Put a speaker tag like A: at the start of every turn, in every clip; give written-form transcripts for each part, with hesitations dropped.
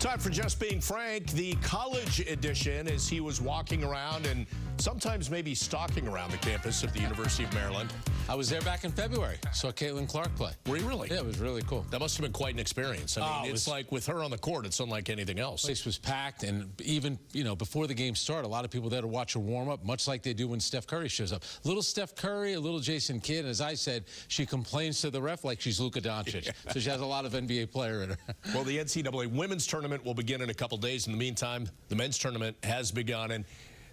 A: Time for Just Being Frank, the college edition, as he was walking around and sometimes maybe stalking around the campus of the University of Maryland.
B: I was there back in February. Saw Caitlin Clark play.
A: Were you really?
B: Yeah, it was really cool.
A: That must have been quite an experience. I mean, it's like with her on the court, it's unlike anything else.
B: The place was packed, and even, before the game started, a lot of people there to watch her warm up, much like they do when Steph Curry shows up. Little Steph Curry, a little Jason Kidd, and as I said, she complains to the ref like she's Luka Doncic. Yeah. So she has a lot of NBA player in her.
A: Well, the NCAA women's tournament will begin in a couple days. In the meantime, the men's tournament has begun, and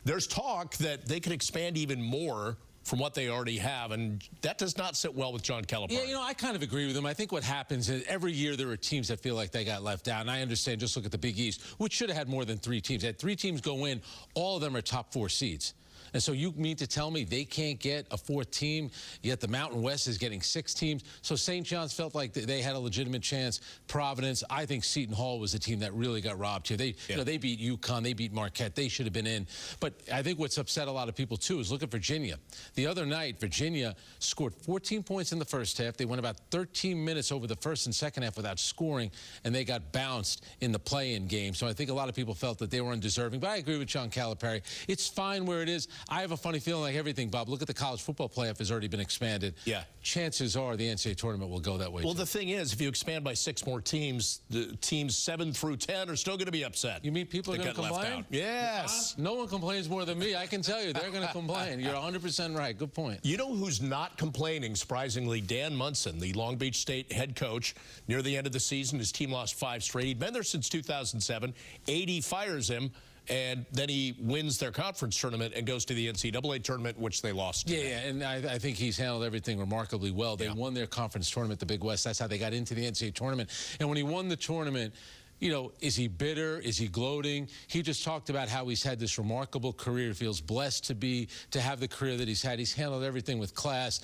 A: there's talk that they could expand even more from what they already have, and that does not sit well with John Calipari.
B: Yeah, I kind of agree with him. I think what happens is every year there are teams that feel like they got left out, and I understand, just look at the Big East, which should have had more than 3 teams. They had 3 teams go in, all of them are top 4 seeds. And so you mean to tell me they can't get a 4th team, yet the Mountain West is getting 6 teams? So St. John's felt like they had a legitimate chance. Providence, I think Seton Hall was the team that really got robbed here. They beat UConn, they beat Marquette, they should have been in. But I think what's upset a lot of people too is look at Virginia. The other night, Virginia scored 14 points in the first half. They went about 13 minutes over the first and second half without scoring, and they got bounced in the play-in game. So I think a lot of people felt that they were undeserving. But I agree with John Calipari. It's fine where it is. I have a funny feeling like everything, Bob. Look at the college football playoff has already been expanded. Yeah. Chances are the NCAA tournament will go that way.
A: Well, the thing is, if you expand by 6 more teams, the teams 7 through 10 are still going to be upset.
B: You mean people are going to complain?
A: Yes.
B: No one complains more than me. I can tell you they're going to complain. You're 100% right. Good point.
A: You know who's not complaining, surprisingly? Dan Munson, the Long Beach State head coach. Near the end of the season, his team lost 5 straight. He'd been there since 2007. 80 fires him. And then he wins their conference tournament and goes to the NCAA tournament, which they lost.
B: Yeah, and I think he's handled everything remarkably well. They won their conference tournament, the Big West. That's how they got into the NCAA tournament. And when he won the tournament, is he bitter? Is he gloating? He just talked about how he's had this remarkable career. He feels blessed to have the career that he's had. He's handled everything with class.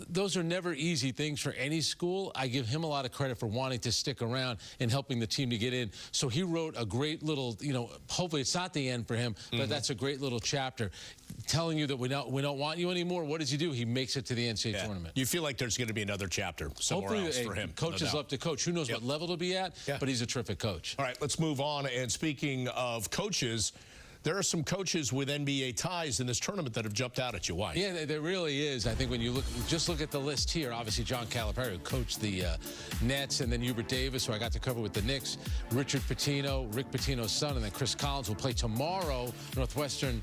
B: Those are never easy things for any school. I give him a lot of credit for wanting to stick around and helping the team to get in. So he wrote a great little, hopefully it's not the end for him, but that's a great little chapter telling you that we don't want you anymore. What does he do? He makes it to the NCAA tournament.
A: You feel like there's going to be another chapter somewhere else for him.
B: Coaches love to coach. Who knows what level to be at, but he's a terrific coach.
A: All right, let's move on. And speaking of coaches, there are some coaches with NBA ties in this tournament that have jumped out at you. Why?
B: Yeah, there really is. I think when you look at the list here, obviously John Calipari, who coached the Nets, and then Hubert Davis, who I got to cover with the Knicks, Richard Pitino, Rick Pitino's son, and then Chris Collins will play tomorrow. Northwestern,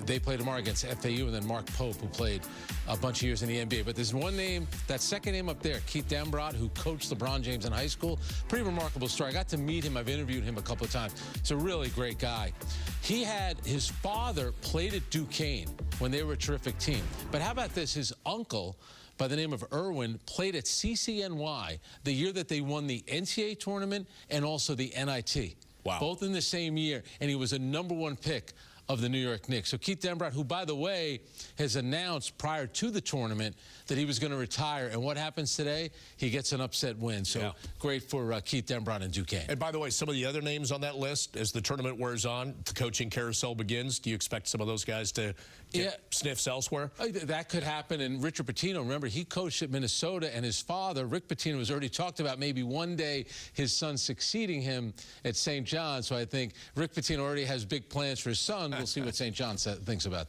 B: they play tomorrow against FAU, and then Mark Pope, who played a bunch of years in the NBA. But there's one name, that second name up there, Keith Dambrot, who coached LeBron James in high school. Pretty remarkable story. I got to meet him. I've interviewed him a couple of times. He's a really great guy. His father played at Duquesne when they were a terrific team. But how about this? His uncle, by the name of Irwin, played at CCNY the year that they won the NCAA tournament and also the NIT. Wow. Both in the same year, and he was a #1 pick of the New York Knicks. So Keith Dambrot, who, by the way, has announced prior to the tournament that he was going to retire. And what happens today? He gets an upset win. So great for Keith Dambrot and Duquesne.
A: And by the way, some of the other names on that list, as the tournament wears on, the coaching carousel begins, do you expect some of those guys to get sniffs elsewhere?
B: That could happen. And Richard Pitino, remember, he coached at Minnesota, and his father, Rick Pitino, has already talked about maybe one day his son succeeding him at St. John's. So I think Rick Pitino already has big plans for his son. We'll see what St. John thinks about that.